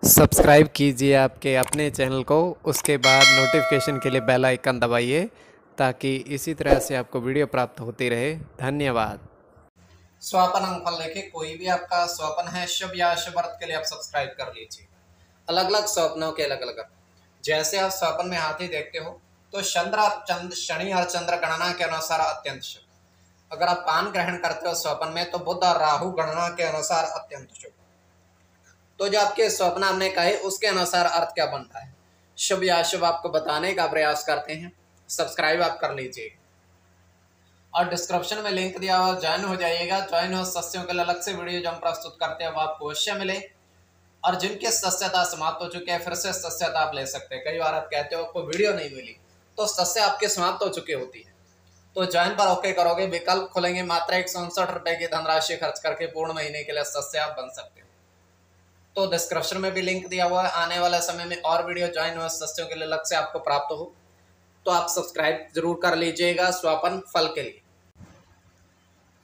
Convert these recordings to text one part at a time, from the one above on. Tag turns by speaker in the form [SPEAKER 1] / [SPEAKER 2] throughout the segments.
[SPEAKER 1] Subscribe कीजिए आपके अपने चैनल को। उसके बाद नोटिफिकेशन के लिए बेल आइकन दबाइए ताकि इसी तरह से आपको वीडियो प्राप्त होती रहे। धन्यवाद।
[SPEAKER 2] स्वपन अंगफल देखिए, कोई भी आपका स्वप्न है शुभ या अशुभ अर्थ के लिए आप सब्सक्राइब कर लीजिए। अलग अलग स्वप्नों के अलग अलग, जैसे आप स्वप्न में हाथी देखते हो तो शनि और चंद्र गणना के अनुसार अत्यंत शुभ। अगर आप पान ग्रहण करते हो स्वप्न में तो बुध और राहु गणना के अनुसार अत्यंत शुभ। तो जो आपके स्वप्न हमने कहे उसके अनुसार अर्थ क्या बनता है, शुभ या अशुभ, आपको बताने का प्रयास करते हैं। सब्सक्राइब आप कर लीजिए और डिस्क्रिप्शन में लिंक दिया हुआ, ज्वाइन हो जाइएगा। ज्वाइन हो सस्यों के लिए अलग से वीडियो जो हम प्रस्तुत करते हैं वो आपको अवश्य मिले। और जिनके सस्यता समाप्त हो चुके हैं फिर से सस्यता आप ले सकते हैं। कई बार आप कहते हो आपको वीडियो नहीं मिली तो सस्य आपके समाप्त हो चुकी होती है, तो ज्वाइन पर ओके करोगे, विकल्प खुलेंगे, मात्र 169 रुपए की धनराशि खर्च करके पूर्ण महीने के लिए सस्य आप बन सकते हो। तो डिस्क्रिप्शन में भी लिंक दिया हुआ है। आने वाले समय में और वीडियो ज्वाइन हो सस्यों के लिए अलग से आपको प्राप्त हो तो आप सब्सक्राइब जरूर कर लीजिएगा स्वपन फल के लिए।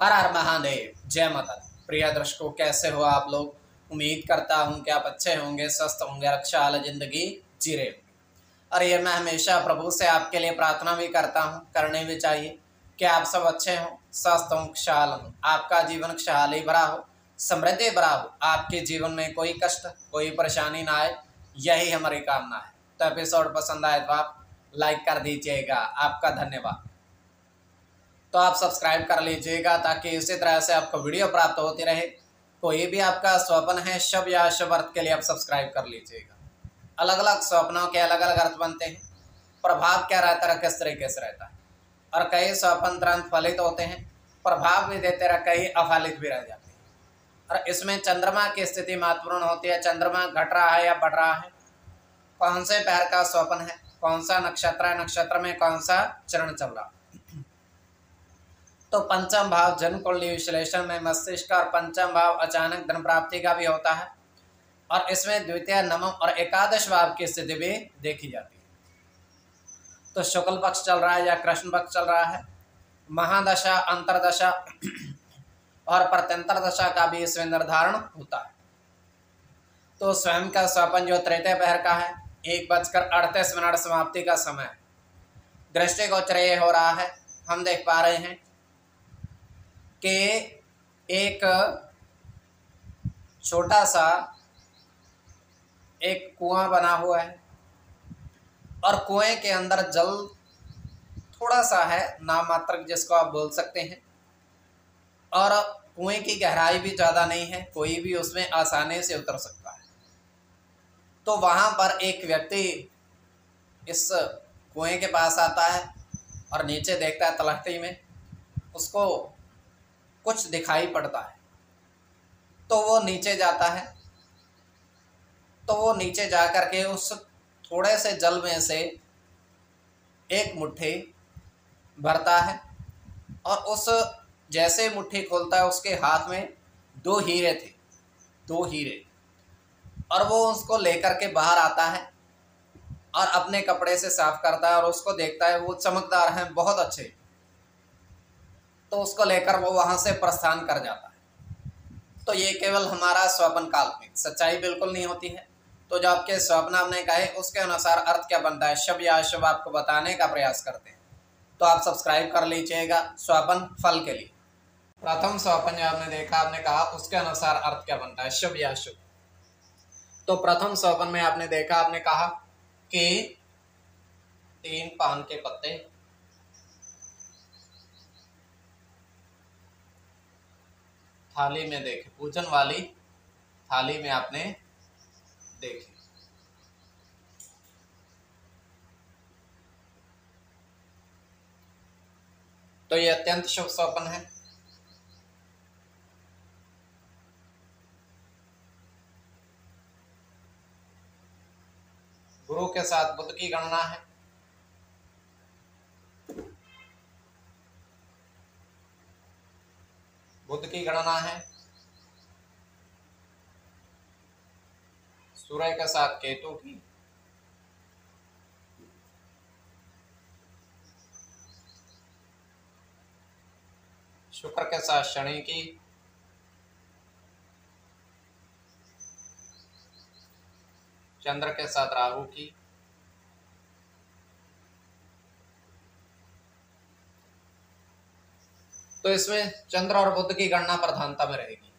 [SPEAKER 2] हर हर महादेव, जय माता दी। प्रिय दर्शकों, कैसे हो आप लोग? उम्मीद करता हूँ कि आप अच्छे होंगे, स्वस्थ होंगे, रक्षा वाली जिंदगी जी रहे होंगे। और ये मैं हमेशा प्रभु से आपके लिए प्रार्थना भी करता हूँ, करनी भी चाहिए कि आप सब अच्छे हों, स्वस्थ हों, खुशहाल हों, आपका जीवन खुशहाली भरा हो, समृद्धि भरा हो, आपके जीवन में कोई कष्ट कोई परेशानी ना आए, यही हमारी कामना है। तो एपिसोड पसंद आए तो आप लाइक कर दीजिएगा, आपका धन्यवाद। तो आप सब्सक्राइब कर लीजिएगा ताकि इसी तरह से आपको वीडियो प्राप्त होती रहे। कोई भी आपका स्वप्न है शुभ या अशुभ अर्थ के लिए आप सब्सक्राइब कर लीजिएगा। अलग अलग स्वप्नों के अलग अलग अर्थ बनते हैं, प्रभाव क्या रहता है, किस तरीके से रहता है। और कई स्वप्न तुरंत फलित होते हैं, प्रभाव भी देते रह, कई अफलित भी रह जाते हैं। और इसमें चंद्रमा की स्थिति महत्वपूर्ण होती है। चंद्रमा घट रहा है या बढ़ रहा है, कौन से पैर का स्वप्न है, कौन सा नक्षत्र है, नक्षत्र में कौन सा चरण चल रहा है। तो पंचम भाव जन कुंडली विश्लेषण में मस्तिष्क का और पंचम भाव अचानक धन प्राप्ति का भी होता है। और इसमें द्वितीय, नवम और एकादश भाव की स्थिति भी देखी जाती है। तो शुक्ल पक्ष चल रहा है या कृष्ण पक्ष चल रहा है, महादशा, अंतरदशा और प्रत्यंतर दशा का भी इसमें निर्धारण होता है। तो स्वयं का स्वपन जो तृतीय पहर का है, 1:38 समाप्ति का समय, दृष्टिगोचर ये हो रहा है, हम देख पा रहे हैं कि एक छोटा सा एक कुआं बना हुआ है और कुएं के अंदर जल थोड़ा सा है, नाम मात्र जिसको आप बोल सकते हैं। और कुएं की गहराई भी ज़्यादा नहीं है, कोई भी उसमें आसानी से उतर सकता है। तो वहाँ पर एक व्यक्ति इस कुएं के पास आता है और नीचे देखता है, तलहटी में उसको कुछ दिखाई पड़ता है। तो वो नीचे जाता है, तो वो नीचे जा कर के उस थोड़े से जल में से एक मुट्ठी भरता है और उस जैसे मुट्ठी खोलता है उसके हाथ में 2 हीरे थे, 2 हीरे। और वो उसको लेकर के बाहर आता है और अपने कपड़े से साफ करता है और उसको देखता है वो चमकदार हैं, बहुत अच्छे। तो उसको लेकर वो वहाँ से प्रस्थान कर जाता है। तो ये केवल हमारा स्वप्न काल्पनिक, सच्चाई बिल्कुल नहीं होती है। तो जो आपके स्वप्न हमने कहे उसके अनुसार अर्थ क्या बनता है, शुभ या अशुभ, आपको बताने का प्रयास करते हैं। तो आप सब्सक्राइब कर लीजिएगा स्वपन फल के लिए। प्रथम स्वपन जो आपने देखा, आपने कहा उसके अनुसार अर्थ क्या बनता है, शुभ या अशुभ। तो प्रथम स्वपन में आपने देखा, आपने कहा कि 3 पान के पत्ते थाली में देखे, पूजन वाली थाली में आपने देखे। तो ये अत्यंत शुभ स्वप्न है। गुरु के साथ बुध की गणना है। बुध की गणना है। सूर्य के साथ केतु की, शुक्र के साथ शनि की, चंद्र के साथ राहु की, तो इसमें चंद्र और बुध की गणना प्रधानता में रहेगी।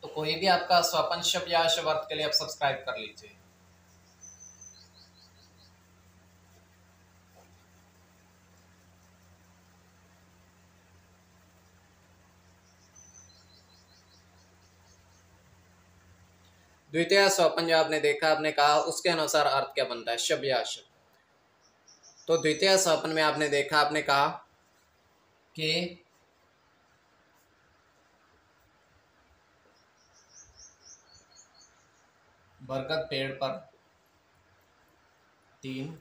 [SPEAKER 2] तो कोई भी आपका स्वपन शुभ या अशुभ अर्थ के लिए आप सब्सक्राइब कर लीजिए। द्वितीय स्वपन जो आपने देखा, आपने कहा उसके अनुसार अर्थ क्या बनता है, शुभ या अशुभ। तो द्वितीय स्वपन में आपने देखा, आपने कहा कि बरगद पेड़ पर 3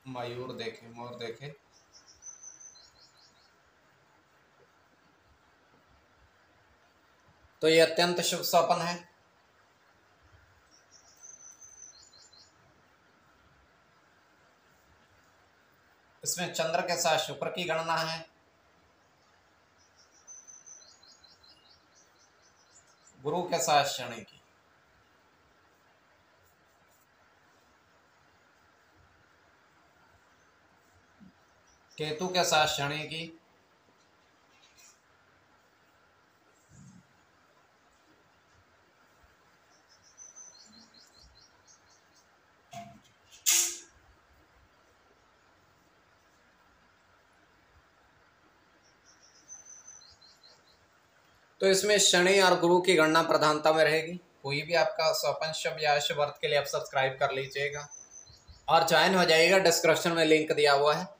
[SPEAKER 2] मयूर देखे, मोर देखे, तो ये अत्यंत शुभ स्वपन है। इसमें चंद्र के साथ शुक्र की गणना है, गुरु के साथ शनि की, केतु के साथ शनि की, तो इसमें शनि और गुरु की गणना प्रधानता में रहेगी। कोई भी आपका स्वपन शुभ या अशुभ अर्थ के लिए आप सब्सक्राइब कर लीजिएगा और ज्वाइन हो जाइएगा, डिस्क्रिप्शन में लिंक दिया हुआ है।